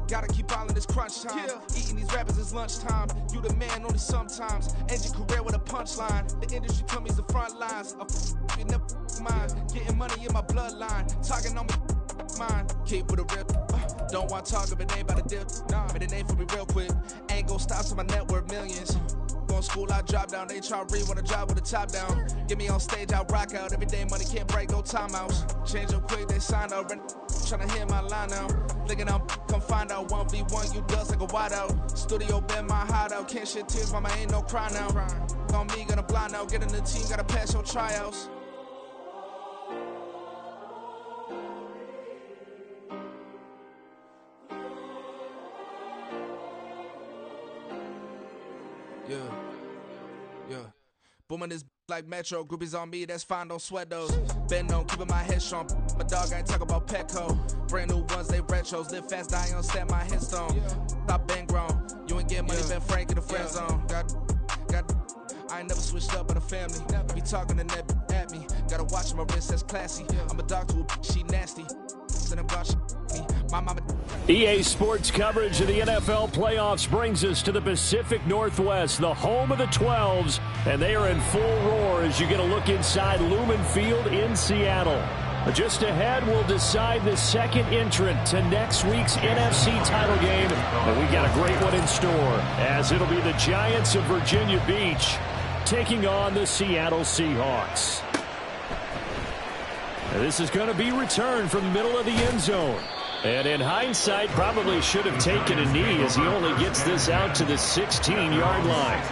Gotta keep all in this crunch time. Eating these rappers is lunchtime. You the man only sometimes. End your career with a punchline. The industry told me it's the front lines. You never mind. Getting money in my bloodline. Talking on me, mine. Keep with a real. Don't want to talk if it ain't about a deal. Nah, but it ain't for me real quick. Ain't gon' stop till my net worth millions. Going school, I drop down. They try to read when I drive with the top down. Get me on stage, I rock out. Every day money can't break, no timeouts. Change up quick, they sign up. Tryna hear my line now. Thinking I'm come find out 1v1, you dust like a wideout. Studio been my hideout. Can't shed tears, mama ain't no cry now. On me, gonna blind out. Get in the team, gotta pass your tryouts. Yeah. Booming this like Metro. Groupies on me, that's fine, don't sweat those. Been on, keeping my head strong. My dog ain't talk about Petco. Brand new ones, they retros. Live fast, die on, set my headstone. Stop been grown. You ain't get money, been frank in the friend zone. I ain't never switched up on the family. Be talking to that at me. Gotta watch my wrist, that's classy. I'm a dog to a she nasty. Send them God, me. My mama. EA Sports coverage of the NFL playoffs brings us to the Pacific Northwest, the home of the 12s, and they are in full roar as you get a look inside Lumen Field in Seattle. Just ahead, we'll decide the second entrant to next week's NFC title game, and we got a great one in store, as it'll be the Giants of Virginia Beach taking on the Seattle Seahawks. Now, this is going to be returned from the middle of the end zone. And in hindsight, probably should have taken a knee as he only gets this out to the 16-yard line.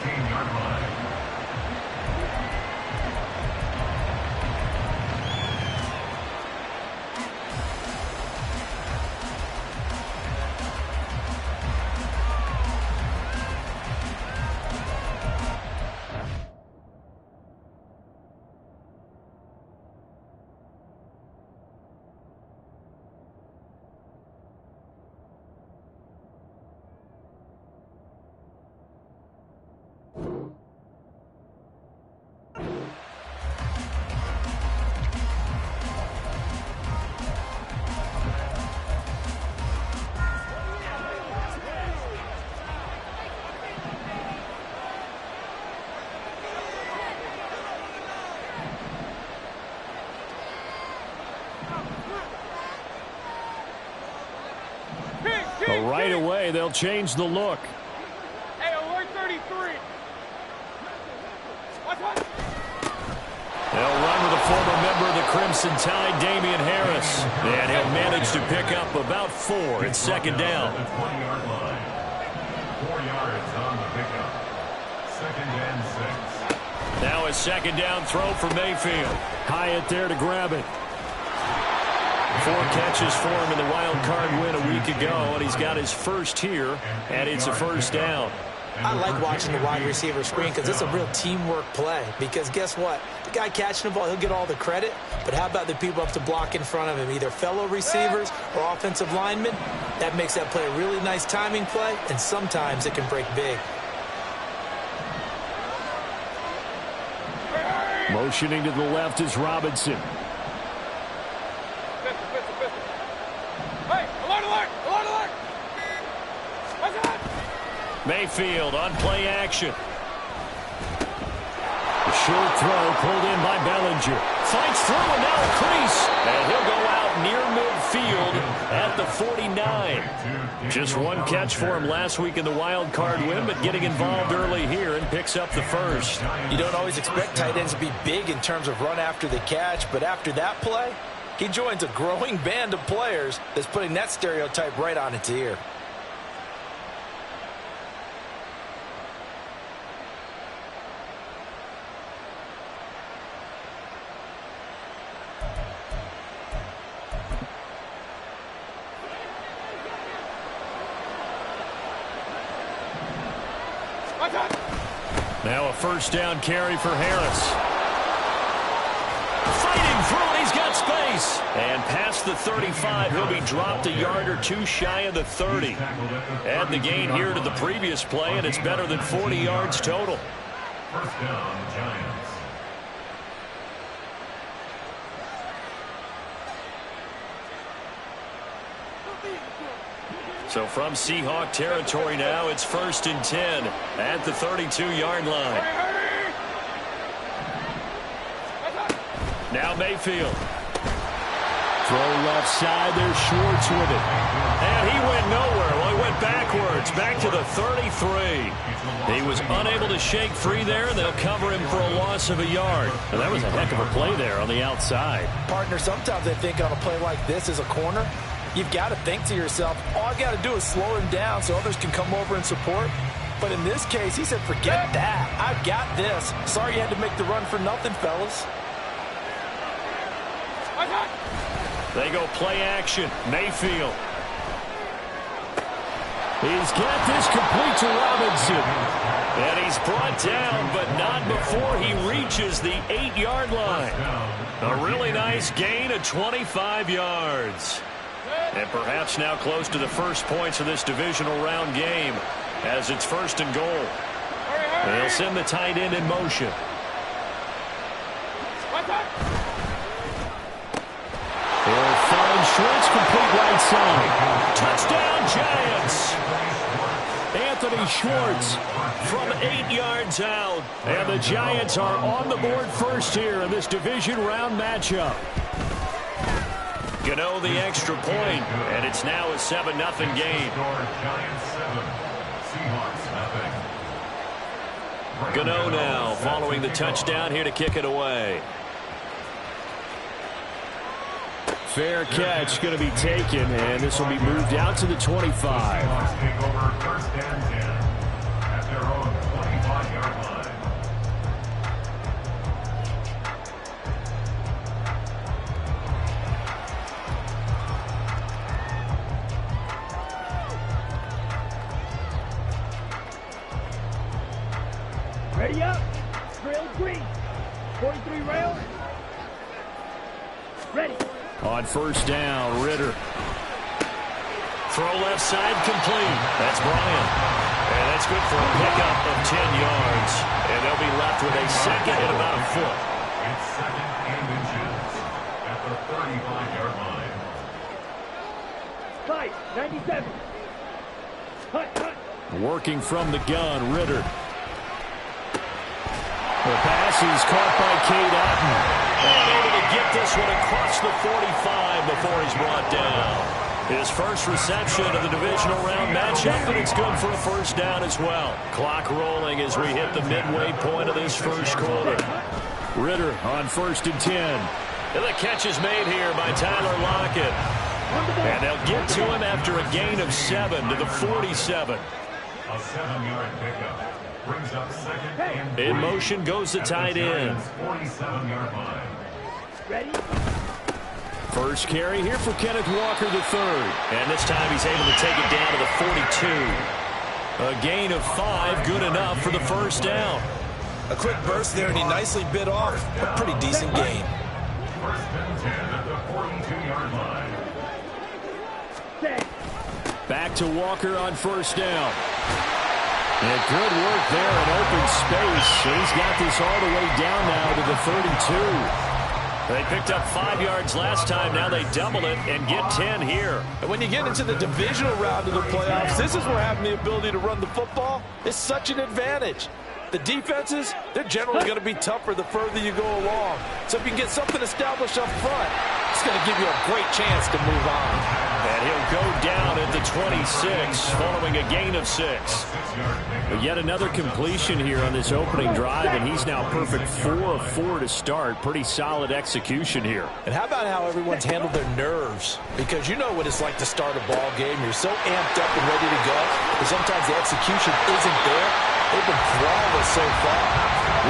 Right away, they'll change the look. Hey, alert 33. They'll run with a former member of the Crimson Tide, Damian Harris. And he'll manage to pick up about 4 at second down. 20-yard line. 4 yards on the pickup. 2nd and 6. Now a second down throw for Mayfield. Hyatt there to grab it. 4 catches for him in the wild card win a week ago, and he's got his first here, and it's a first down. I like watching the wide receiver screen because it's a real teamwork play. Because guess what? The guy catching the ball, he'll get all the credit. But how about the people up to block in front of him, either fellow receivers or offensive linemen? That makes that play a really nice timing play, and sometimes it can break big. Motioning to the left is Robinson. Mayfield on play action. A short throw pulled in by Bellinger. Fights through and now a crease. And he'll go out near midfield at the 49. Just one catch for him last week in the wild card win, but getting involved early here and picks up the first. You don't always expect tight ends to be big in terms of run after the catch, but after that play, he joins a growing band of players that's putting that stereotype right on its ear. Now a first down carry for Harris. Fighting through it, he's got space. And past the 35, he'll be dropped a yard or two shy of the 30. Add the gain here to the previous play, and it's better than 40 yards total. First down, Giants. So from Seahawk territory now, it's 1st and 10 at the 32-yard line. Now Mayfield. Throw left side, there's Schwartz with it. And he went nowhere. Well, he went backwards, back to the 33. He was unable to shake free there, and they'll cover him for a loss of a yard. And that was a heck of a play there on the outside. Partner, sometimes I think on a play like this as a corner, you've got to think to yourself, all I got to do is slow him down so others can come over and support. But in this case, he said, forget that. I've got this. Sorry you had to make the run for nothing, fellas. They go play action. Mayfield. He's got this complete to Robinson. And he's brought down, but not before he reaches the 8-yard line. A really nice gain of 25 yards. And perhaps now close to the first points of this divisional round game as it's 1st and goal. They'll send the tight end in motion. He'll find Schwartz, complete right side. Touchdown, Giants. Anthony Schwartz from 8 yards out. And the Giants are on the board first here in this division round matchup. Gano the extra point, and it's now a 7-0 game. Gano now following the touchdown here to kick it away. Fair catch going to be taken, and this will be moved out to the 25. Take over 1st and 10 at their own 25-yard line. Ready up. Rail green. 43 rail. Ready. On 1st down, Ritter. Throw left side complete. That's Bryant. And that's good for a pickup of 10 yards. And they'll be left with a second and about a foot. It's 2nd and inches at the 35-yard line. Fight. 97. Hut. Working from the gun, Ritter. The pass is caught by Cade Otton. And able to get this one across the 45 before he's brought down. His first reception of the divisional round matchup, and it's good for a 1st down as well. Clock rolling as we hit the midway point of this first quarter. Ritter on 1st and 10. And the catch is made here by Tyler Lockett. And they'll get to him after a gain of 7 to the 47. A 7-yard pickup. Brings up 2nd and 3. In motion goes the tight end. 47-yard line. Ready. First carry here for Kenneth Walker III. And this time he's able to take it down to the 42. A gain of 5, good enough for the 1st down. A quick burst there, and he nicely bit off a pretty decent gain. 1st and 10 at the 42-yard line. Back to Walker on 1st down. And good work there in open space. He's got this all the way down now to the 32. They picked up 5 yards last time. Now they double it and get 10 here. And when you get into the divisional round of the playoffs, this is where having the ability to run the football is such an advantage. The defenses, they're generally going to be tougher the further you go along. So if you can get something established up front, it's going to give you a great chance to move on. And he'll go down at the 26 following a gain of 6. But yet another completion here on this opening drive, and he's now perfect 4 of 4 to start. Pretty solid execution here. And how about how everyone's handled their nerves? Because you know what it's like to start a ball game. You're so amped up and ready to go, but sometimes the execution isn't there. They've been flawless so far.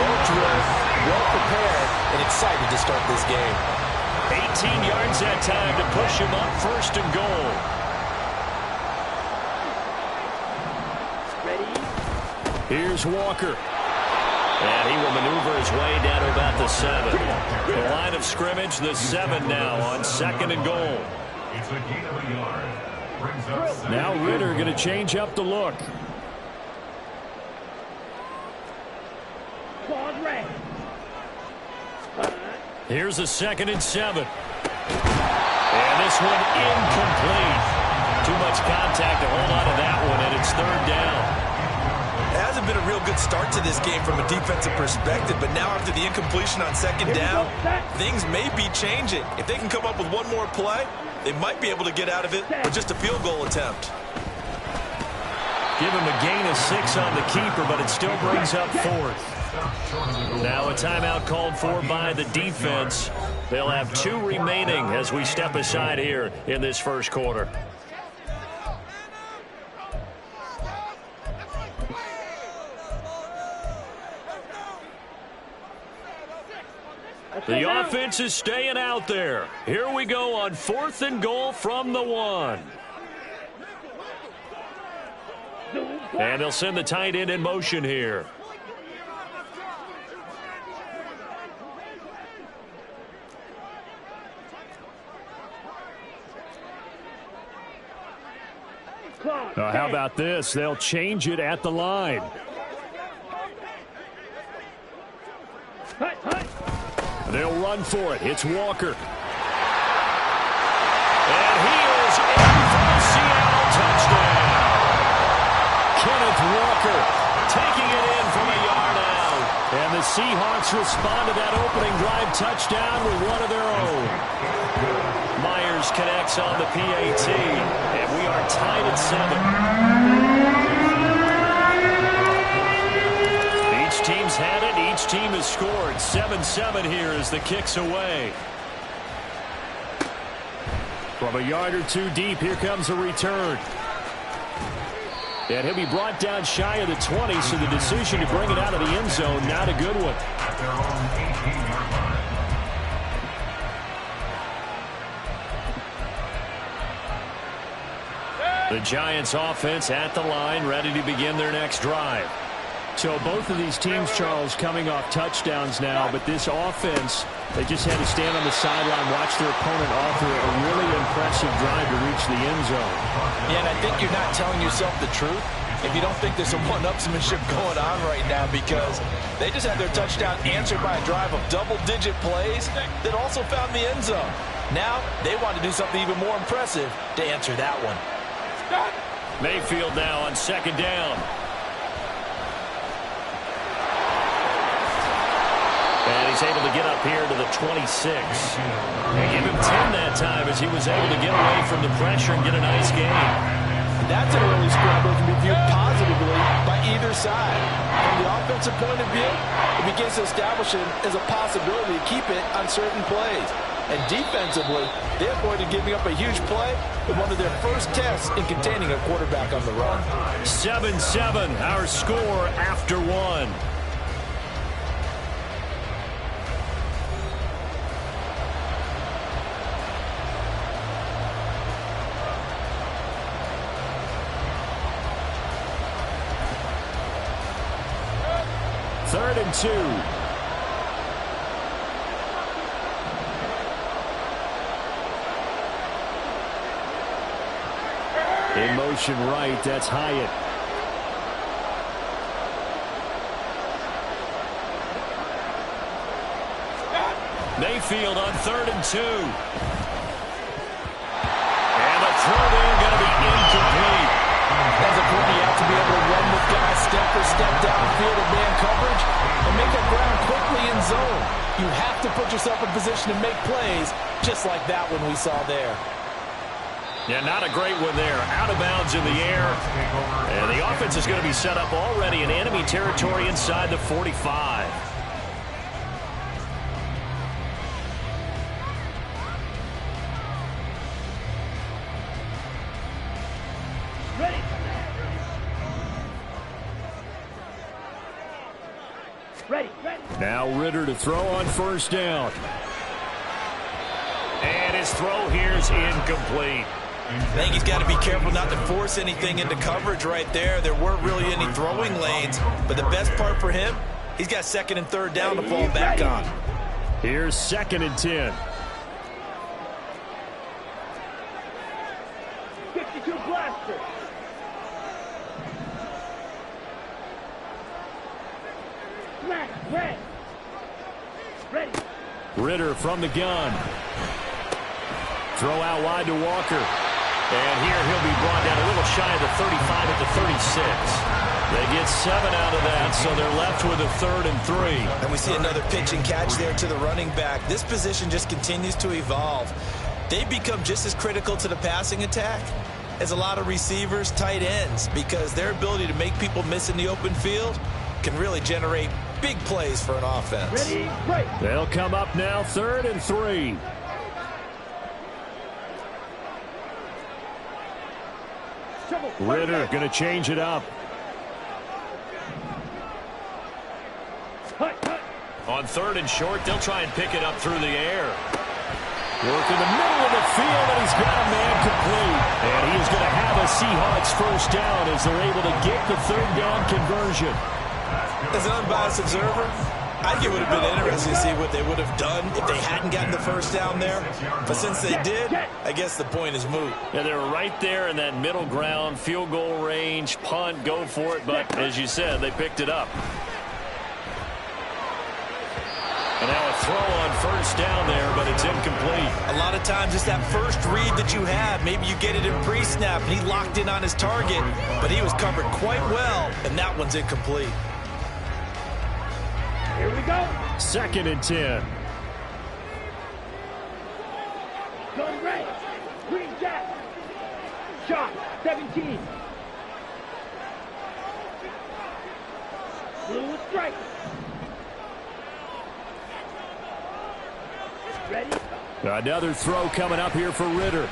Well drilled, well prepared, and excited to start this game. 18 yards that time to push him up 1st and goal. Ready. Here's Walker. And he will maneuver his way down to about the 7. The line of scrimmage, the 7 now on 2nd and goal. It's a gain of a yard. Brings up Now Ritter going to change up the look. Claws red. Here's a 2nd and 7. And this one incomplete. Too much contact to hold get a real good start to this game from a defensive perspective, but now after the incompletion on second down, things may be changing. If they can come up with one more play, they might be able to get out of it with just a field goal attempt. Give him a gain of 6 on the keeper, but it still brings up 4th. Now a timeout called for by the defense. They'll have 2 remaining as we step aside here in this first quarter. The offense is staying out there. Here we go on 4th and goal from the 1. And they'll send the tight end in motion here. How about this? They'll change it at the line. They'll run for it. It's Walker. And he is in for the Seattle touchdown. Kenneth Walker taking it in from a yard out. And the Seahawks respond to that opening drive touchdown with one of their own. Myers connects on the PAT. And we are tied at 7. Each team's had it. Each team has scored. 7-7 here as the kick's away. From a yard or 2 deep, here comes a return. And he'll be brought down shy of the 20, so the decision to bring it out of the end zone, not a good one. The Giants offense at the line, ready to begin their next drive. So both of these teams, Charles, coming off touchdowns now, but this offense, they just had to stand on the sideline, watch their opponent offer a really impressive drive to reach the end zone. Yeah, and I think you're not telling yourself the truth if you don't think there's some one-upsmanship going on right now, because they just had their touchdown answered by a drive of double-digit plays that also found the end zone. Now they want to do something even more impressive to answer that one. Mayfield now on second down. And he's able to get up here to the 26. They give him 10 that time as he was able to get away from the pressure and get a nice gain. That's an early scramble that can be viewed positively by either side. From the offensive point of view, it begins to establish it as a possibility to keep it on certain plays. And defensively, they're going to giving up a huge play in one of their first tests in containing a quarterback on the run. 7-7, our score after 1. Third and 2. In motion right, that's Hyatt. Mayfield on 3rd and 2. And the throw there going to be incomplete. As a point, you have to be able to run with guys step for step downfield of man coverage and make up ground quickly in zone. You have to put yourself in position to make plays just like that one we saw there. Yeah, not a great one there. Out of bounds in the air. And the offense is going to be set up already in enemy territory inside the 45. Ready. Ready. Now Ritter to throw on first down. And his throw here's incomplete. I think he's got to be careful not to force anything into coverage right there. There weren't really any throwing lanes, but the best part for him, he's got 2nd and 3rd down to fall back on. Here's 2nd and 10. 52 blaster. Red. Ready. Ritter from the gun. Throw out wide to Walker. And here he'll be brought down a little shy of the 35 at the 36. They get 7 out of that, so they're left with a 3rd and 3. And we see another pitch and catch there to the running back. This position just continues to evolve. They become just as critical to the passing attack as a lot of receivers, tight ends, because their ability to make people miss in the open field can really generate big plays for an offense. Ready, break. They'll come up now 3rd and 3. Ritter going to change it up. On 3rd and short, they'll try and pick it up through the air. Work in the middle of the field, and he's got a man complete. And he is going to have a Seahawks first down as they're able to get the 3rd down conversion. As an unbiased observer, I think it would have been interesting to see what they would have done if they hadn't gotten the first down there. But since they did, I guess the point is moot. Yeah, they were right there in that middle ground, field goal range, punt, go for it. But as you said, they picked it up. And now a throw on first down there, but it's incomplete. A lot of times it's that first read that you have. Maybe you get it in pre-snap, and he locked in on his target, but he was covered quite well, and that one's incomplete. Here we go. 2nd and 10. Gun right. Green jack. Shot. 17. Blue strike. Ready? Another throw coming up here for Ritter.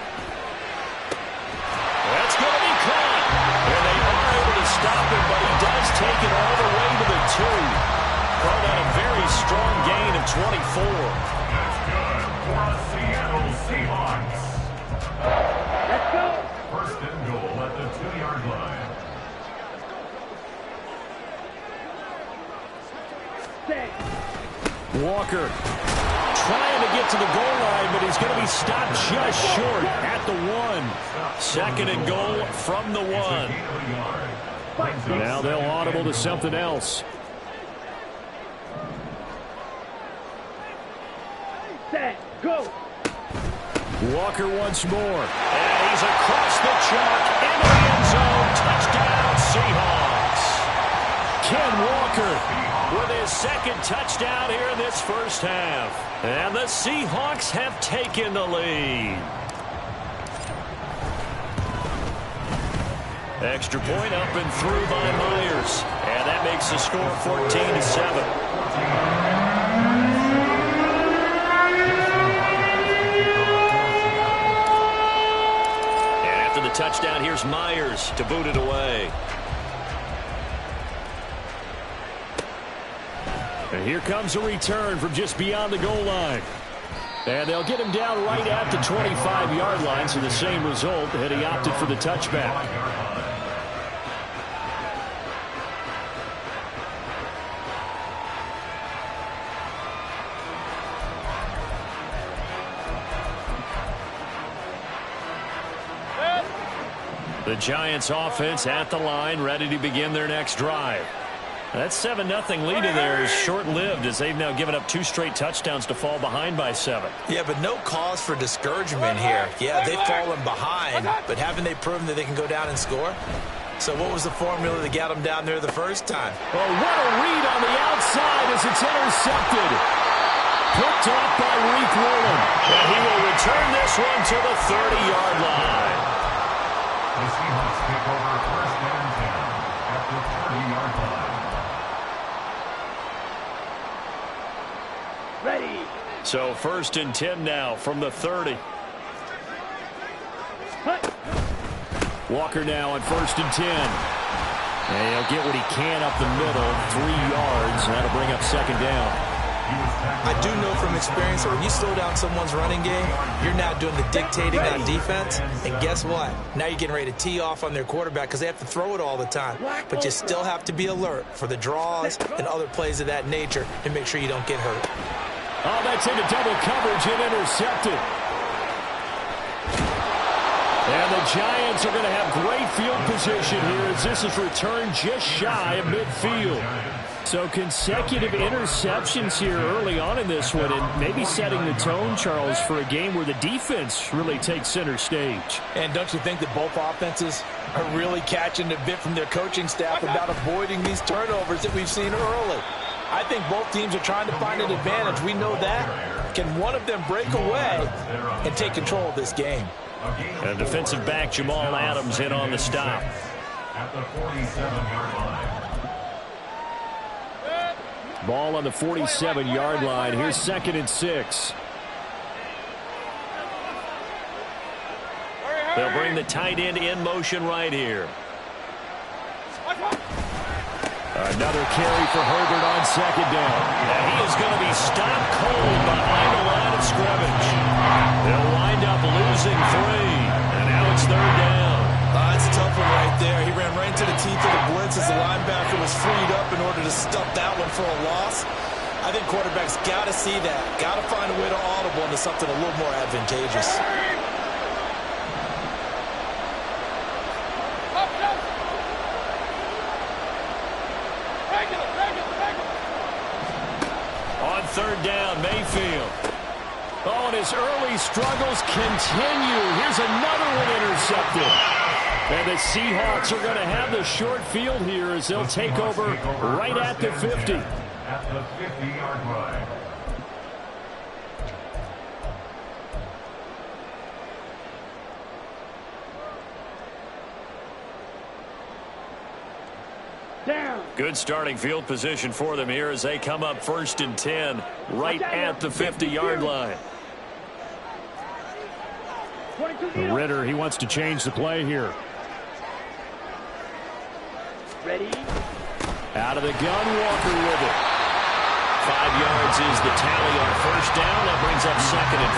That's going to be caught. And they are able to stop him, but he does take it all the way to the 2. Brought on a very strong gain of 24. That's good for the Seattle Seahawks. Let's go. 1st and goal at the 2-yard line. Set. Walker trying to get to the goal line, but he's going to be stopped just short at the 1. 2nd and goal from the 1. Now they'll audible to something else. Set. Go. Walker once more. And he's across the chalk into the end zone. Touchdown, Seahawks. Ken Walker with his 2nd touchdown here in this first half. And the Seahawks have taken the lead. Extra point up and through by Myers. And that makes the score 14-7. Touchdown, here's Myers to boot it away. And here comes a return from just beyond the goal line. And they'll get him down right at the 25-yard line, so the same result, and he opted for the touchback. The Giants offense at the line, ready to begin their next drive. That 7-0 lead in there is short-lived as they've now given up 2 straight touchdowns to fall behind by 7. Yeah, but no cause for discouragement here. Yeah, they've fallen behind, but haven't they proven that they can go down and score? So what was the formula that got them down there the first time? Oh, what a read on the outside as it's intercepted. Picked off by Reek Woolen. And he will return this one to the 30-yard line. The Seahawks take over 1st and 10 at the 30-yard line. Ready. So 1st and 10 now from the 30. Walker now on 1st and 10. And he'll get what he can up the middle, 3 yards. And that'll bring up 2nd down. I do know from experience that when you slow down someone's running game, you're now doing the dictating on defense. And guess what? Now you're getting ready to tee off on their quarterback because they have to throw it all the time. But you still have to be alert for the draws and other plays of that nature to make sure you don't get hurt. Oh, that's into double coverage and intercepted. And the Giants are going to have great field position here as this is returned just shy of midfield. So consecutive interceptions here early on in this one, and maybe setting the tone, Charles, for a game where the defense really takes center stage. And don't you think that both offenses are really catching a bit from their coaching staff about avoiding these turnovers that we've seen early? I think both teams are trying to find an advantage. We know that. Can one of them break away and take control of this game? And defensive back Jamal Adams in on the stop. At the 47-yard line. Ball on the 47-yard line. Here's 2nd and 6. They'll bring the tight end in motion right here. Another carry for Herbert on 2nd down. And he is going to be stopped cold behind the line of scrimmage. They'll wind up losing 3. And now it's 3rd down. That's a tough one right there. He ran right into the teeth of the blitz as the linebacker was freed up in order to stuff that one for a loss. I think quarterbacks got to see that. Got to find a way to audible into something a little more advantageous. On 3rd down, Mayfield. Oh, and his early struggles continue. Here's another one intercepted. And the Seahawks are going to have the short field here as they'll take over right at the 50. At the 50-yard line. Down. Good starting field position for them here as they come up 1st and 10 right at the 50-yard line. Ritter, he wants to change the play here. Ready? Out of the gun, Walker with it. 5 yards is the tally on 1st down. That brings up 2nd and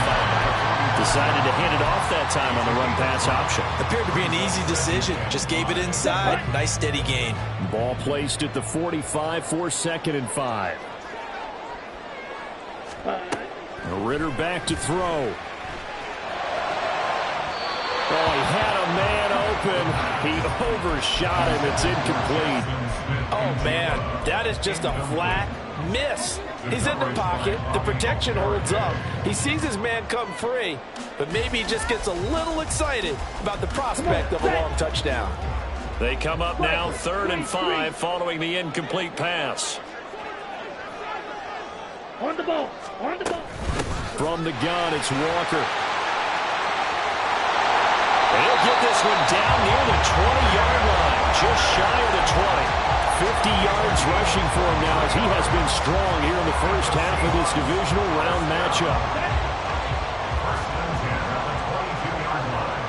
5. Decided to hand it off that time on the run-pass option. Appeared to be an easy decision. Just gave it inside. Nice steady gain. Ball placed at the 45 for 2nd and 5. Ritter back to throw. Oh, he had a man open. He overshot him. It's incomplete. Oh, man, that is just a flat miss. He's in the pocket. The protection holds up. He sees his man come free, but maybe he just gets a little excited about the prospect of a long touchdown. They come up now 3rd and 5 following the incomplete pass. On the ball. On the ball. From the gun, it's Walker. He'll get this one down near the 20-yard line, just shy of the 20. 50 yards rushing for him now as he has been strong here in the first half of this divisional round matchup. First and 10 at the 22-yard line.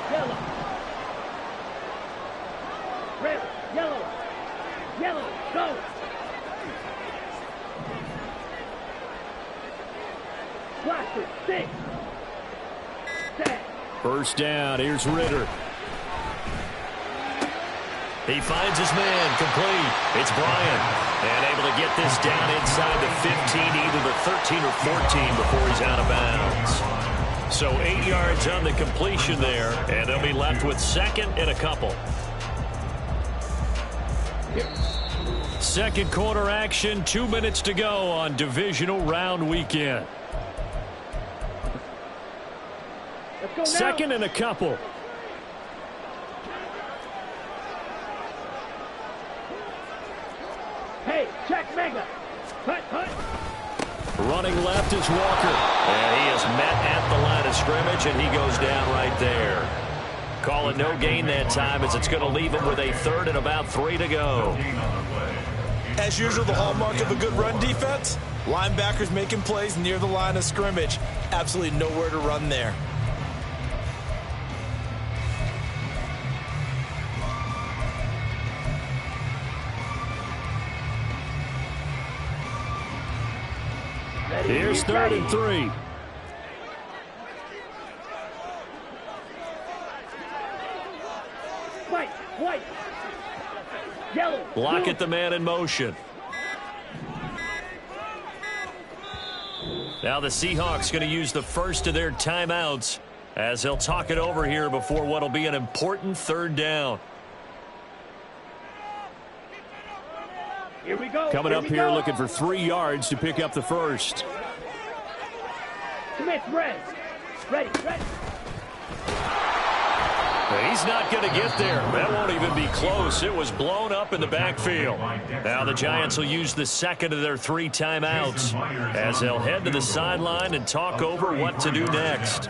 Yellow. Red. Yellow. Yellow. Go. Blaster. 6. 1st down, here's Ritter. He finds his man, complete. It's Bryant. And able to get this down inside the 15, either the 13 or 14 before he's out of bounds. So 8 yards on the completion there, and they'll be left with 2nd and a couple. Second quarter action, 2 minutes to go on divisional round weekend. 2nd and a couple. Hey, check mega. Hut, hut. Running left is Walker. And he is met at the line of scrimmage, and he goes down right there. Call it no gain that time as it's going to leave him with a 3rd and about 3 to go. As usual, the hallmark of a good run defense, linebackers making plays near the line of scrimmage. Absolutely nowhere to run there. Here's 3rd and 3. White. Yellow. Block at the man in motion. Now the Seahawks going to use the first of their timeouts as they'll talk it over here before what will be an important third down. Here we go. Coming up here looking for 3 yards to pick up the first. Smith, ready. Ready. He's not going to get there. That won't even be close. It was blown up in the backfield. Now the Giants will use the second of their 3 timeouts as they'll head to the sideline and talk over what to do next.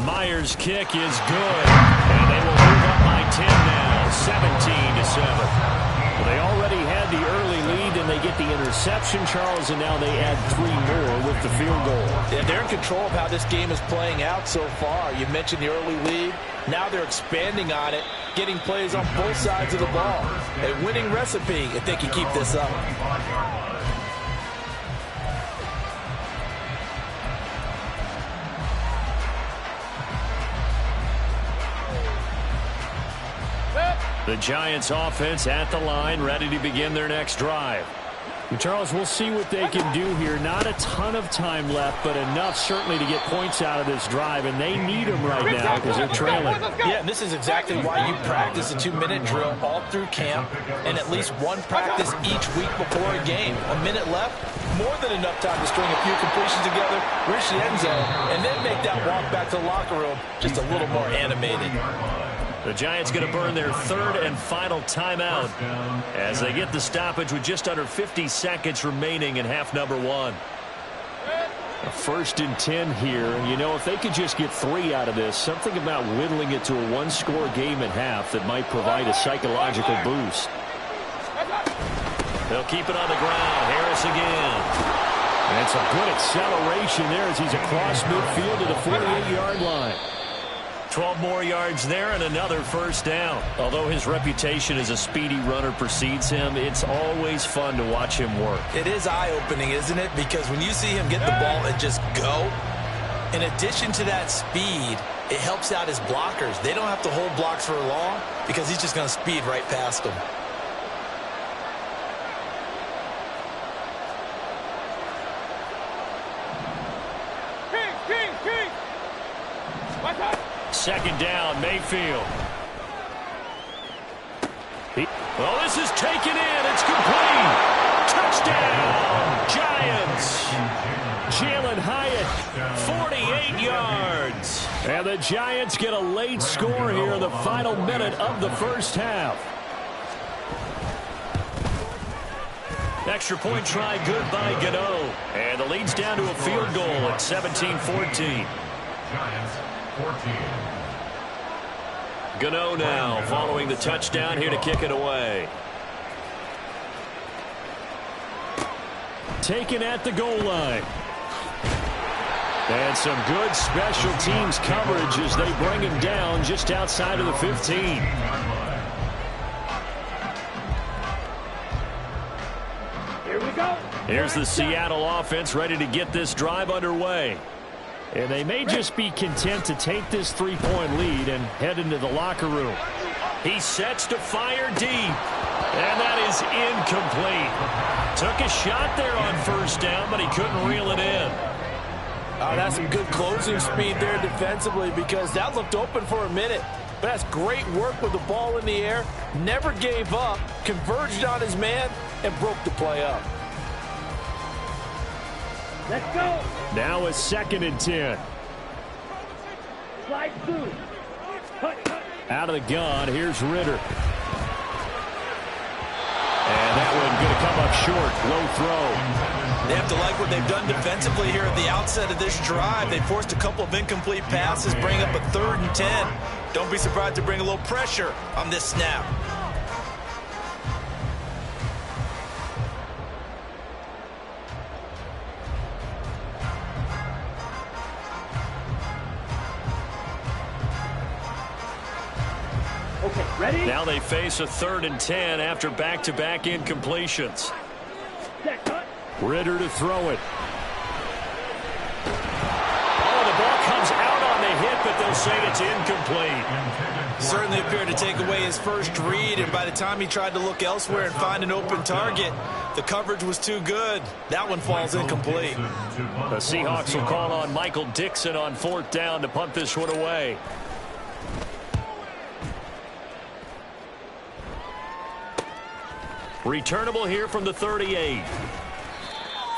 Myers' kick is good, and they will move up by 10 now, 17-7. Well, they already had the early lead, and they get the interception, Charles, and now they add 3 more with the field goal. Yeah, they're in control of how this game is playing out so far. You mentioned the early lead. Now they're expanding on it, getting plays on both sides of the ball. A winning recipe if they can keep this up. The Giants offense at the line, ready to begin their next drive. Charles, we'll see what they can do here. Not a ton of time left, but enough certainly to get points out of this drive, and they need them right now because they're trailing. Yeah, and this is exactly why you practice a 2-minute drill all through camp and at least one practice each week before a game. A minute left, more than enough time to string a few completions together, reach the end zone, and then make that walk back to the locker room just a little more animated. The Giants going to burn their 3rd and final timeout as they get the stoppage with just under 50 seconds remaining in half number 1. A 1st and 10 here. You know, if they could just get 3 out of this, something about whittling it to a 1-score game at half that might provide a psychological boost. They'll keep it on the ground. Harris again. And it's a good acceleration there as he's across midfield to the 48-yard line. 12 more yards there and another first down. Although his reputation as a speedy runner precedes him, it's always fun to watch him work. It is eye-opening, isn't it? Because when you see him get the ball and just go, in addition to that speed, it helps out his blockers. They don't have to hold blocks for long because he's just going to speed right past them. Second down, Mayfield. Well, this is taken in. It's complete. Touchdown, Giants. Jalen Hyatt, 48 yards. And the Giants get a late score here in the final minute of the first half. Extra point try good by Gano. And the lead's down to a field goal at 17-14. Giants 14. Gano now following the touchdown here to kick it away. Taken at the goal line. And some good special teams coverage as they bring him down just outside of the 15. Here we go. Here's the Seattle offense ready to get this drive underway. And they may just be content to take this 3-point lead and head into the locker room. He sets to fire deep. And that is incomplete. Took a shot there on first down, but he couldn't reel it in. Oh, that's some good closing speed there defensively because that looked open for a minute. But that's great work with the ball in the air. Never gave up, converged on his man, and broke the play up. Let's go. Now a 2nd and 10. Slide through. Hut. Out of the gun, here's Ritter. And that one going to come up short. Low throw. They have to like what they've done defensively here at the outset of this drive. They forced a couple of incomplete passes, bring up a 3rd and 10. Don't be surprised to bring a little pressure on this snap. Okay, ready? Now they face a 3rd and 10 after back-to-back incompletions. Set, cut. Ritter to throw it. Oh, the ball comes out on the hit, but they'll say it's incomplete. Certainly appeared to take away his first read, and by the time he tried to look elsewhere and find an open target, the coverage was too good. That one falls incomplete. The Seahawks will call on Michael Dixon on 4th down to punt this one away. Returnable here from the 38.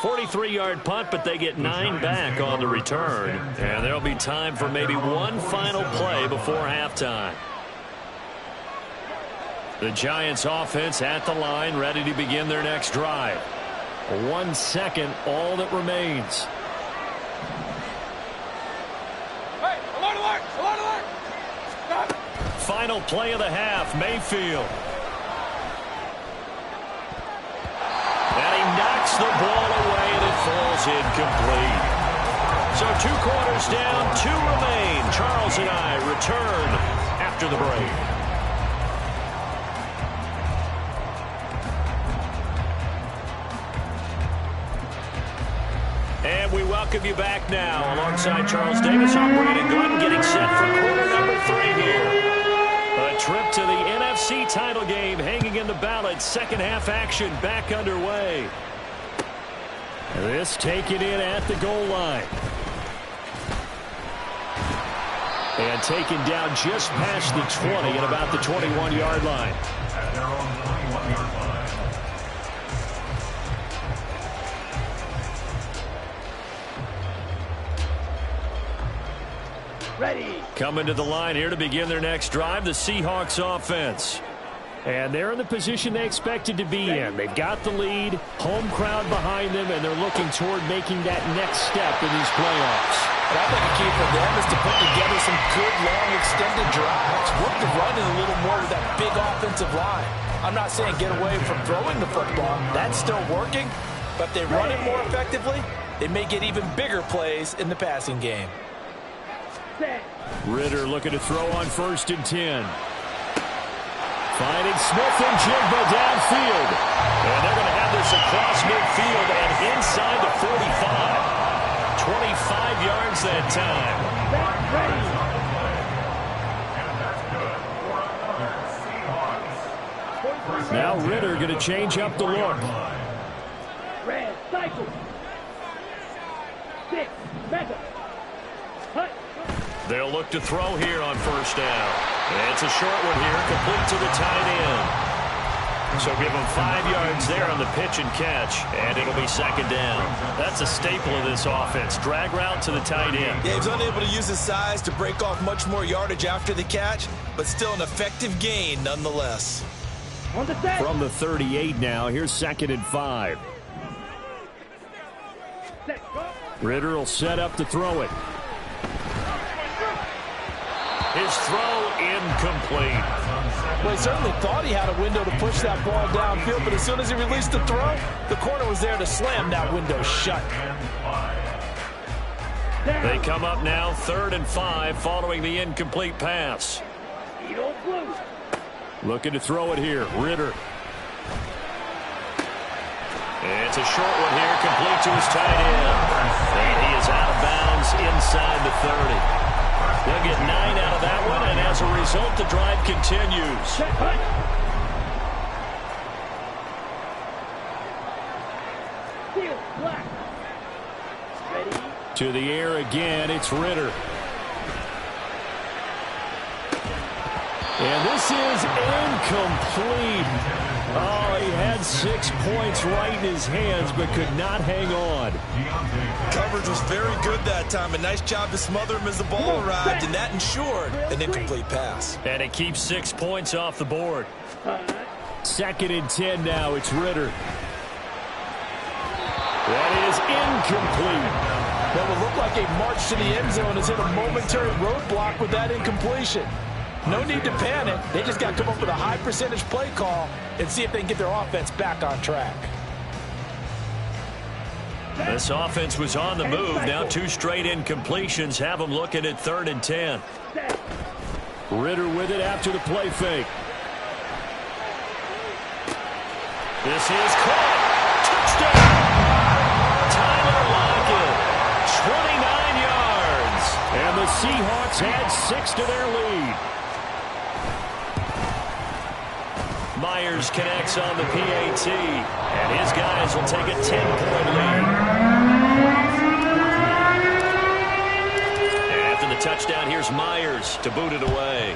43-yard punt, but they get 9 back on the return. And there'll be time for maybe one final play before halftime. The Giants offense at the line, ready to begin their next drive. 1 second, all that remains. Hey, alert, alert, alert, alert. Stop. Final play of the half, Mayfield. And he knocks the ball away, and it falls incomplete. So 2 quarters down, 2 remain. Charles and I return after the break. And we welcome you back now. Alongside Charles Davis, I'm Brandon Glenn, getting set for quarter number 3 here. A trip to the NFC title game hanging in the balance. Second half action back underway. This taken in at the goal line. And taken down just past the 20 at about the 21-yard line. At their own 21-yard line. Ready. Coming to the line here to begin their next drive, the Seahawks offense. And they're in the position they expected to be in. They've got the lead, home crowd behind them, and they're looking toward making that next step in these playoffs. And I think the key for them is to put together some good, long, extended drives. Work the run in a little more with that big offensive line. I'm not saying get away from throwing the football. That's still working. But if they run it more effectively, they may get even bigger plays in the passing game. Ritter looking to throw on 1st and 10. Finding Smith and Jigba downfield. And they're going to have this across midfield and inside the 45. 25 yards that time. Now Ritter going to change up the look. Red, cycle. 6, mega. Hut. They'll look to throw here on 1st down. And it's a short one here, complete to the tight end. So give them 5 yards there on the pitch and catch, and it'll be 2nd down. That's a staple of this offense. Drag route to the tight end. Yeah, he's unable to use his size to break off much more yardage after the catch, but still an effective gain nonetheless. On the set. From the 38 now, here's 2nd and 5. Set, go. Ritter will set up to throw it. His throw incomplete. Well, he certainly thought he had a window to push that ball downfield, but as soon as he released the throw, the corner was there to slam that window shut. They come up now 3rd and 5 following the incomplete pass. Eagle blue. Looking to throw it here, Ritter. It's a short one here, complete to his tight end. And he is out of bounds inside the 30. They'll get 9 out of that one, and as a result, the drive continues. Set, hut. Steel, black. Ready. To the air again, it's Ritter. And this is incomplete. Oh, he had 6 points right in his hands, but could not hang on. Coverage was very good that time. A nice job to smother him as the ball arrived, and that ensured an incomplete pass. And it keeps 6 points off the board. 2nd and 10 now, it's Ritter. That is incomplete. That would look like a march to the end zone has hit a momentary roadblock with that incompletion. No need to panic. They just got to come up with a high percentage play call and see if they can get their offense back on track. This offense was on the move. Now 2 straight incompletions have them looking at 3rd and 10. Ritter with it after the play fake. This is caught. Touchdown. Tyler Lockett. 29 yards. And the Seahawks add 6 to their lead. Myers connects on the PAT, and his guys will take a 10-point lead. And after the touchdown, here's Myers to boot it away.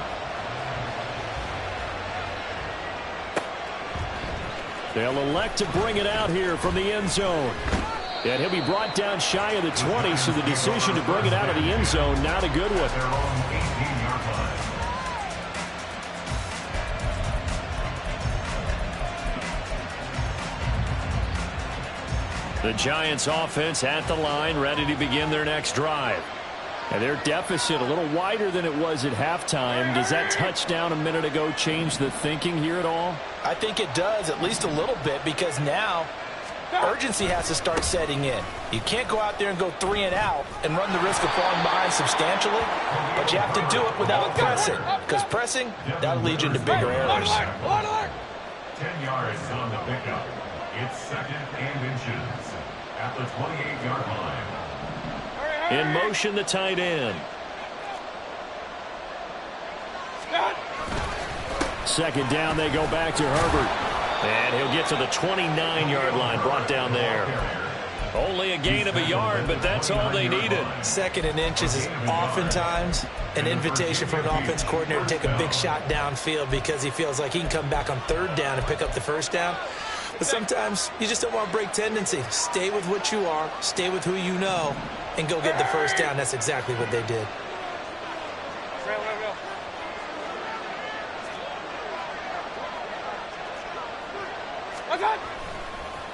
They'll elect to bring it out here from the end zone. And he'll be brought down shy of the 20, so the decision to bring it out of the end zone, not a good one. The Giants offense at the line, ready to begin their next drive. And their deficit a little wider than it was at halftime. Does that touchdown a minute ago change the thinking here at all? I think it does, at least a little bit, because now urgency has to start setting in. You can't go out there and go 3 and out and run the risk of falling behind substantially, but you have to do it without pressing, because pressing, that'll lead you into bigger errors. 10 yards on the pickup. It's 2nd and inches at the 28-yard line. In motion, the tight end. Second down, they go back to Herbert. And he'll get to the 29-yard line, brought down there. Only a gain of a yard, but that's all they needed. 2nd and inches is oftentimes an invitation for an offense coordinator to take a big shot downfield because he feels like he can come back on 3rd down and pick up the 1st down. But sometimes you just don't want to break tendency. Stay with what you are, stay with who you know, and go get the 1st down. That's exactly what they did.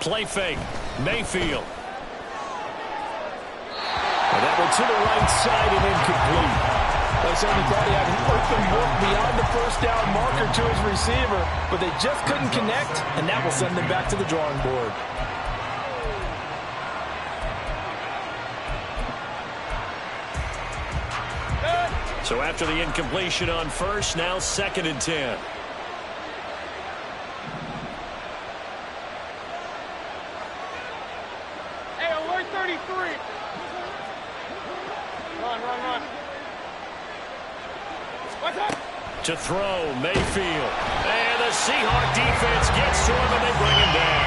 Play fake. Mayfield. And that one to the right side and incomplete. They certainly thought he had an open look beyond the 1st down marker to his receiver, but they just couldn't connect, and that will send them back to the drawing board. So after the incompletion on 1st, now 2nd and 10. Hey, alert 33. Run. What's up? To throw, Mayfield. And the Seahawk defense gets to him, and they bring him down.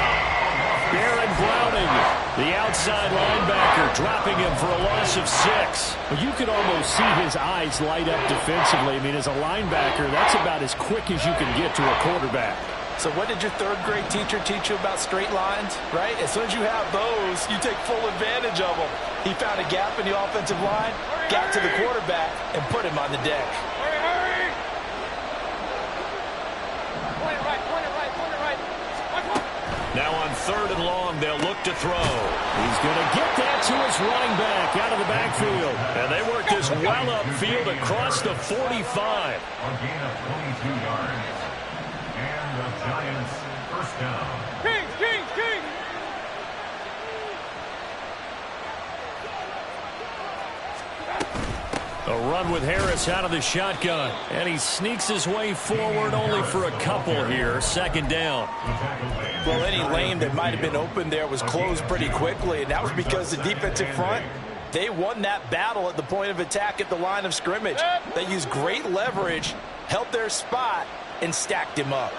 Baron Browning, the outside linebacker, dropping him for a loss of 6. Well, you could almost see his eyes light up defensively. I mean, as a linebacker, that's about as quick as you can get to a quarterback. So what did your 3rd grade teacher teach you about straight lines, right? As soon as you have those, you take full advantage of them. He found a gap in the offensive line, got to the quarterback, and put him on the deck. Hurry. Point it right. Now on 3rd and long, they'll look to throw. He's going to get that to his running back out of the backfield. And they work this well upfield across the 45. A gain of 22 yards. And the Giants 1st down. King. A run with Harris out of the shotgun. And he sneaks his way forward only for a couple here. 2nd down. Well, any lane that might have been open there was closed pretty quickly, and that was because the defensive front, they won that battle at the point of attack at the line of scrimmage. They used great leverage, held their spot, and stacked him up.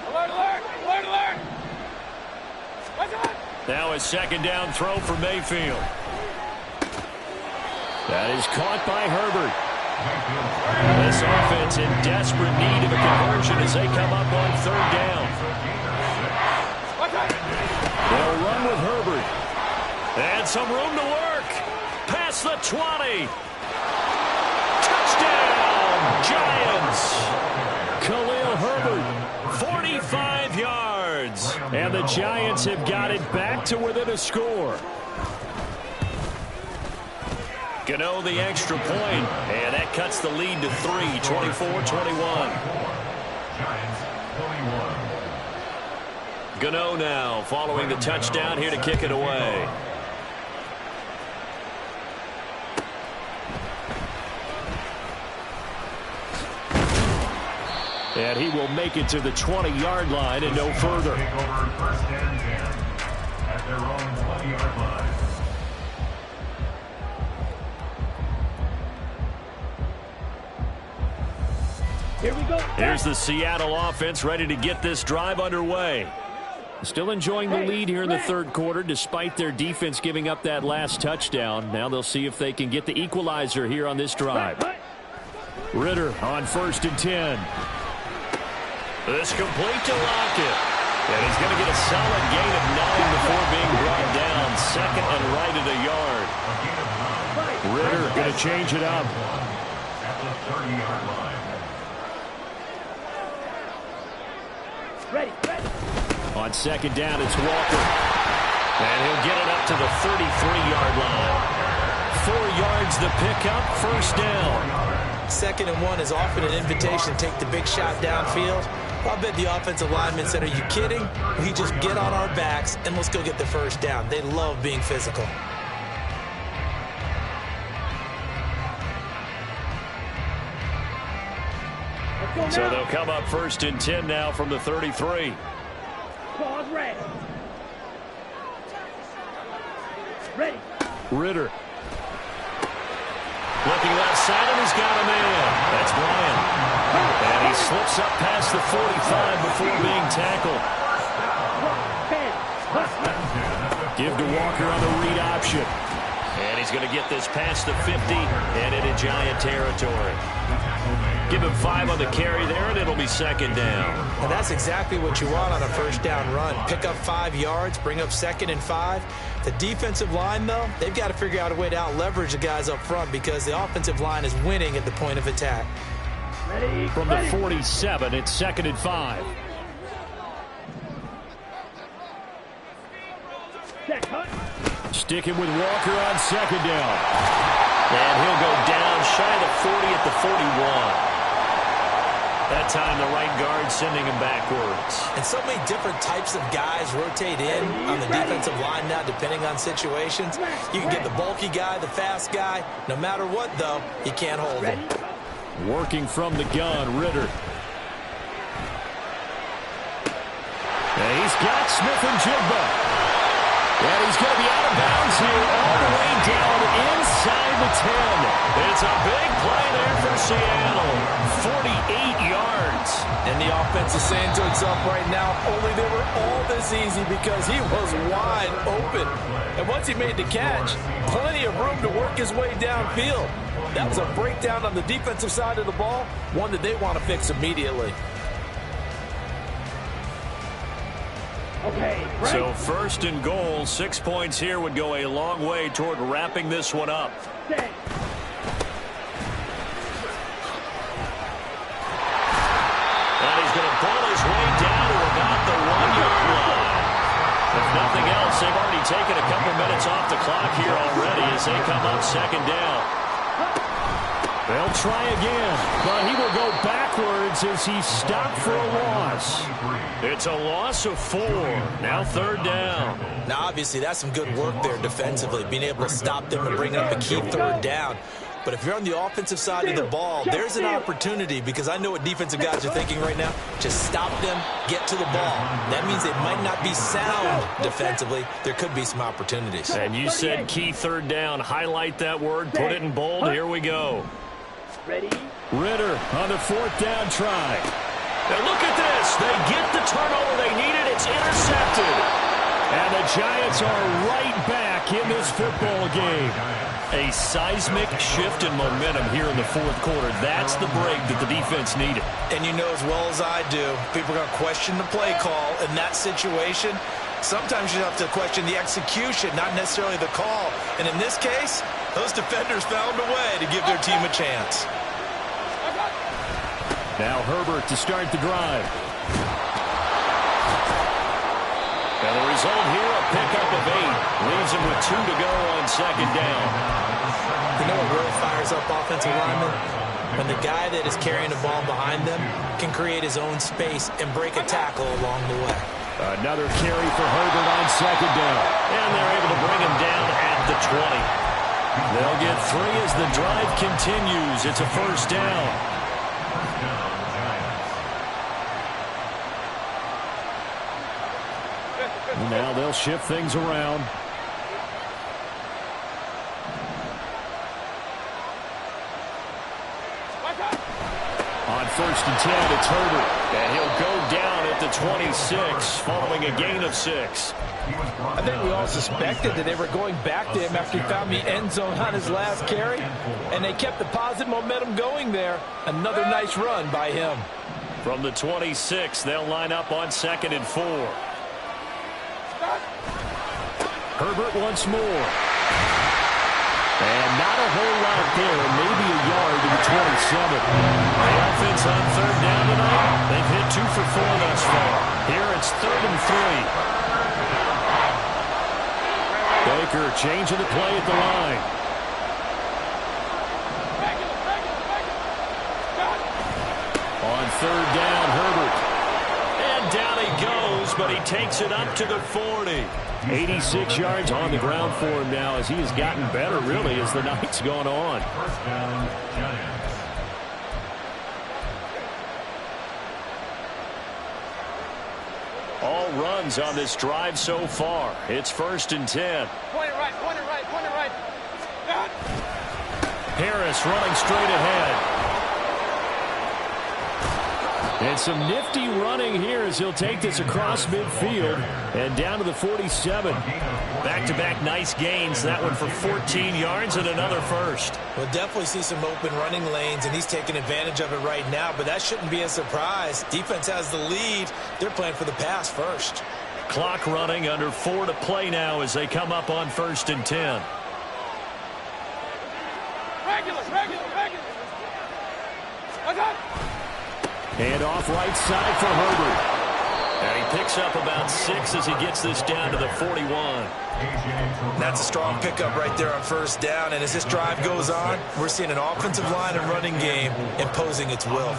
Alert. Now a 2nd down throw for Mayfield. That is caught by Herbert. This offense in desperate need of a conversion as they come up on 3rd down. They'll run with Herbert. And some room to work. Past the 20. Touchdown, Giants. Khalil Herbert, 45 yards. And the Giants have got it back to within a score. Gano the extra point, and that cuts the lead to 3, 24-21. Gano now following the touchdown here to kick it away. And he will make it to the 20-yard line and no further. Take over first and 10 at their own 20-yard line. Here we go. Here's the Seattle offense ready to get this drive underway. Still enjoying the lead here in the third quarter despite their defense giving up that last touchdown. Now they'll see if they can get the equalizer here on this drive. Ritter on 1st and 10. This complete to Lockett. And he's going to get a solid gain of 9 before being brought down. Second and right at a yard. Ritter going to change it up. At the 30-yard line. Ready. On 2nd down, it's Walker. And he'll get it up to the 33-yard line. 4 yards the pickup, 1st down. 2nd and 1 is often an invitation to take the big shot downfield. I bet the offensive lineman said, are you kidding? We just get on our backs and let's go get the 1st down. They love being physical. So they'll come up 1st and 10 now from the 33. Pause, ready. Ready. Ritter. Looking left side, and he's got a man. That's Bryant. And he slips up past the 45 before being tackled. Give to Walker on the read option. And he's going to get this past the 50 and into Giant territory. Give him 5 on the carry there, and it'll be 2nd down. And that's exactly what you want on a 1st down run. Pick up 5 yards, bring up 2nd and 5. The defensive line, though, they've got to figure out a way to out-leverage the guys up front because the offensive line is winning at the point of attack. Ready. From the 47, it's 2nd and 5. Sticking with Walker on 2nd down. And he'll go down shy of the 40 at the 41. That time the right guard sending him backwards. And so many different types of guys rotate in on the defensive line now depending on situations. You can get the bulky guy, the fast guy. No matter what, though, you can't hold him. Working from the gun, Ritter. And he's got Smith and Jigba. And he's going to be out of bounds here all the way down inside the 10. It's a big play there for Seattle. 48 yards. And the offense is saying to itself right now, only they were all this easy because he was wide open. And once he made the catch, plenty of room to work his way downfield. That was a breakdown on the defensive side of the ball, one that they want to fix immediately. Okay, right. So 1st and goal, 6 points here would go a long way toward wrapping this one up. Set. And he's going to pull his way down to about the 1-yard line. If nothing else, they've already taken a couple minutes off the clock here already as they come up 2nd down. They'll try again, but he will go backwards as he's stopped for a loss. It's a loss of 4. Now 3rd down. Now, obviously, that's some good work there defensively, being able to stop them and bring up a key 3rd down. But if you're on the offensive side of the ball, there's an opportunity because I know what defensive guys are thinking right now. Just stop them, get to the ball. That means they might not be sound defensively. There could be some opportunities. And you said key 3rd down. Highlight that word, put it in bold. Here we go. Ready. Ritter on the 4th down try. Now look at this. They get the turnover they needed. It's intercepted. And the Giants are right back in this football game. A seismic shift in momentum here in the 4th quarter. That's the break that the defense needed. And you know as well as I do, people are going to question the play call in that situation. Sometimes you have to question the execution, not necessarily the call. And in this case, those defenders found a way to give their team a chance. Now Herbert to start the drive. And the result here, a pickup of 8. Leaves him with 2 to go on 2nd down. You know what really fires up offensive linemen? When the guy that is carrying the ball behind them can create his own space and break a tackle along the way. Another carry for Herbert on 2nd down. And they're able to bring him down at the 20. They'll get 3 as the drive continues. It's a 1st down. They'll shift things around. On 1st and 10, it's Herbert. And he'll go down at the 26 following a gain of 6. I think we all suspected that they were going back to him after he found the end zone on his last carry. And they kept the positive momentum going there. Another nice run by him. From the 26, they'll line up on 2nd and 4. Herbert once more. And not a whole lot there, maybe a yard to the 27. The offense on 3rd down tonight. They've hit 2 for 4 thus far. Here it's 3rd and 3. Baker changing the play at the line. On 3rd down, Herbert. And down he goes, but he takes it up to the 40. 86 yards on the ground for him now as he has gotten better, really, as the night's gone on. 1st down, Giants. All runs on this drive so far. It's 1st and 10. Point it right, point it right, point it right. Harris running straight ahead. And some nifty running here as he'll take this across midfield and down to the 47. Back-to-back nice gains. That one for 14 yards and another first. We'll definitely see some open running lanes, and he's taking advantage of it right now, but that shouldn't be a surprise. Defense has the lead. They're playing for the pass first. Clock running, under 4 to play now as they come up on 1st and 10. Regular. And off right side for Herbert. And he picks up about 6 as he gets this down to the 41. That's a strong pickup right there on 1st down, and as this drive goes on, we're seeing an offensive line and running game imposing its will.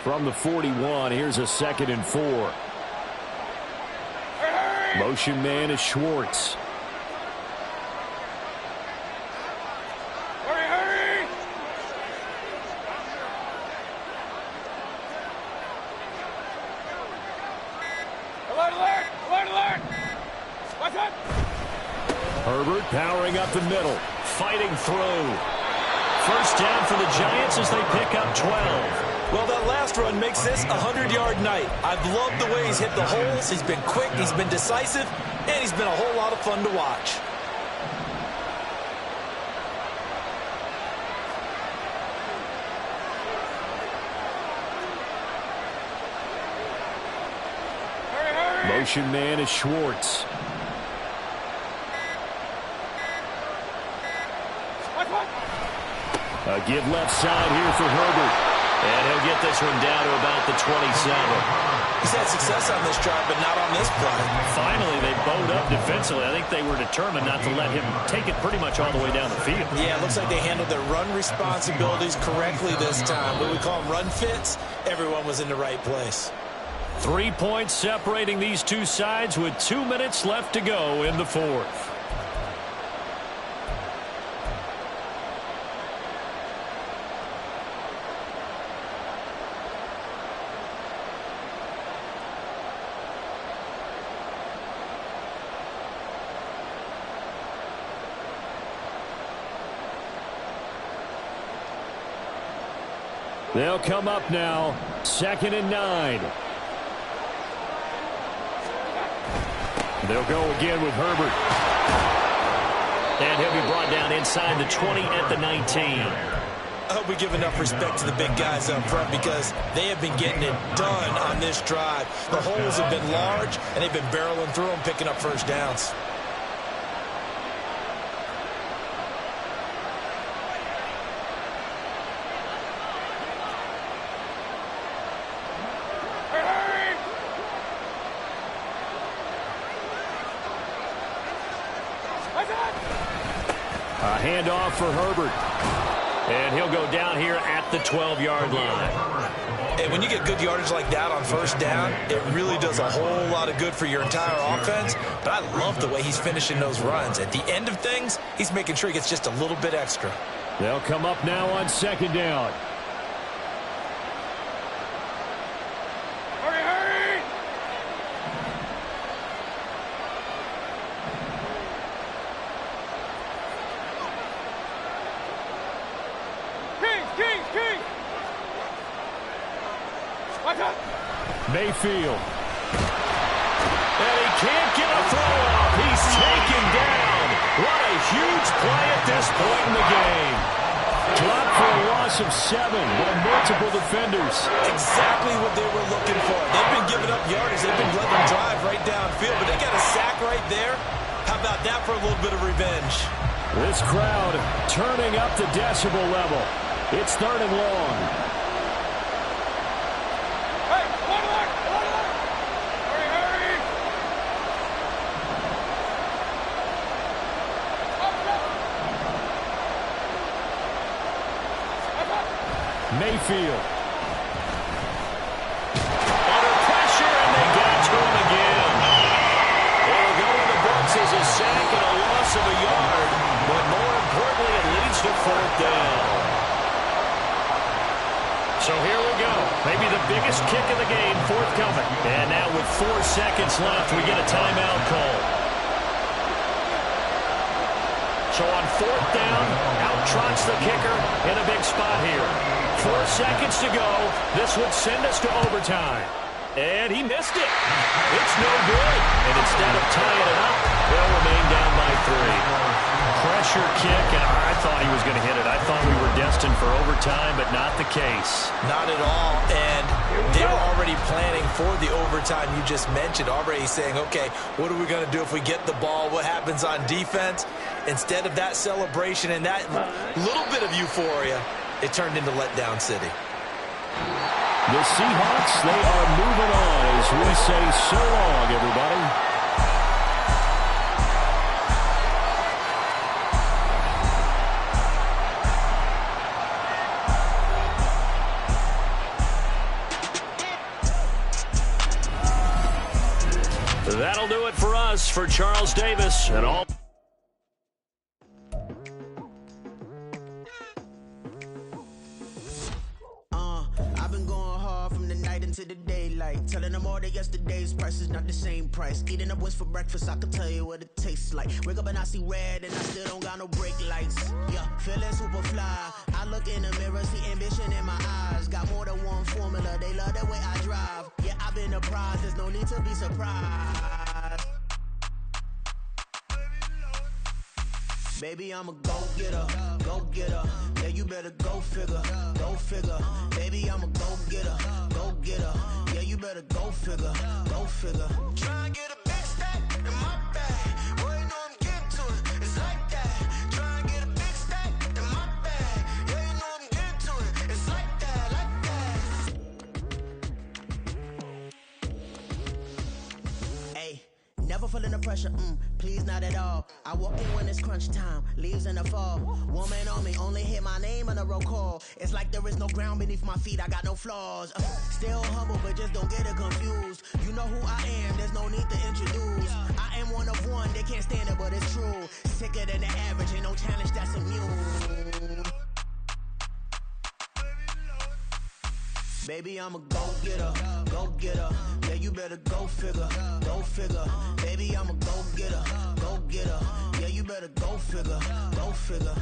From the 41, here's a 2nd and 4. Motion man is Schwartz. Herbert powering up the middle, fighting through. 1st down for the Giants as they pick up 12. Well, that last run makes this a 100-yard night. I've loved the way he's hit the holes. He's been quick, he's been decisive, and he's been a whole lot of fun to watch. Motion man is Schwartz. A give left side here for Herbert. And he'll get this one down to about the 27. He's had success on this drive, but not on this play. Finally, they bowed up defensively. I think they were determined not to let him take it pretty much all the way down the field. Yeah, it looks like they handled their run responsibilities correctly this time. What we call them run fits, everyone was in the right place. 3 points separating these two sides with 2 minutes left to go in the 4th. They'll come up now, 2nd and 9. They'll go again with Herbert. And he'll be brought down inside the 20 at the 19. I hope we give enough respect to the big guys up front because they have been getting it done on this drive. The holes have been large, and they've been barreling through them, picking up 1st downs. A handoff for Herbert. And he'll go down here at the 12-yard line. And when you get good yardage like that on 1st down, it really does a whole lot of good for your entire offense. But I love the way he's finishing those runs. At the end of things, he's making sure he gets just a little bit extra. They'll come up now on 2nd down. Hurry, Mayfield. And he can't get a throw off. He's taken down. What a huge play at this point in the game. Dropped for a loss of 7 by multiple defenders. Exactly what they were looking for. They've been giving up yardage. They've been letting them drive right downfield, but they got a sack right there. How about that for a little bit of revenge? This crowd turning up the decibel level. It's 3rd and long. Hey, one alert! Hurry, hurry! Mayfield. Under pressure, and they get to him again. It'll go in the books as a sack and a loss of a yard, but more importantly, it leads to 4th down. So here we go. Maybe the biggest kick of the game forthcoming. And now with 4 seconds left, we get a timeout call. So on 4th down, out trots the kicker in a big spot here. 4 seconds to go. This would send us to overtime. And he missed it. It's no good. And instead of tying it up, they'll remain down by 3. Pressure kick, and I thought he was going to hit it. I thought we were destined for overtime, but not the case. Not at all, and they were already planning for the overtime you just mentioned, already saying, okay, what are we going to do if we get the ball? What happens on defense? Instead of that celebration and that little bit of euphoria, it turned into letdown city. The Seahawks, they are moving on as we say so long, everybody. That'll do it for us. For Charles Davis and all. I've been going hard from the night into the daylight, telling them all that yesterday's price is not the same price. Eating up wings for breakfast, I can tell you what it tastes like. Wake up and I see red and I still don't got no brake lights. Yeah, feeling super fly. I look in the mirror, see ambition in my eyes. Got more than one formula, they love the way I drive. Yeah, I've been a prize, there's no need to be surprised. Baby, I'm a go-getter, go-getter. Yeah, you better go figure, go figure. Baby, I'm a go-getter, go-getter. Yeah, you better go figure, go figure. Try and get a big stack in my bag. Boy, you know I'm getting to it, it's like that. Try and get a big stack in my bag. Yeah, you know I'm getting to it, it's like that, like that. Hey, never feeling the pressure, please not at all. I walk in when it's crunch time, leaves in the fall. Woman on me, only hit my name on a roll call. It's like there is no ground beneath my feet, I got no flaws. Still humble, but just don't get it confused. You know who I am, there's no need to introduce. I am one of one, they can't stand it, but it's true. Sicker than the average, ain't no challenge that's immune. Baby, I'm a go-getter, go-getter. Yeah, you better go figure, go figure. Baby, I'm a go-getter, go-getter. Yeah, you better go figure, go figure.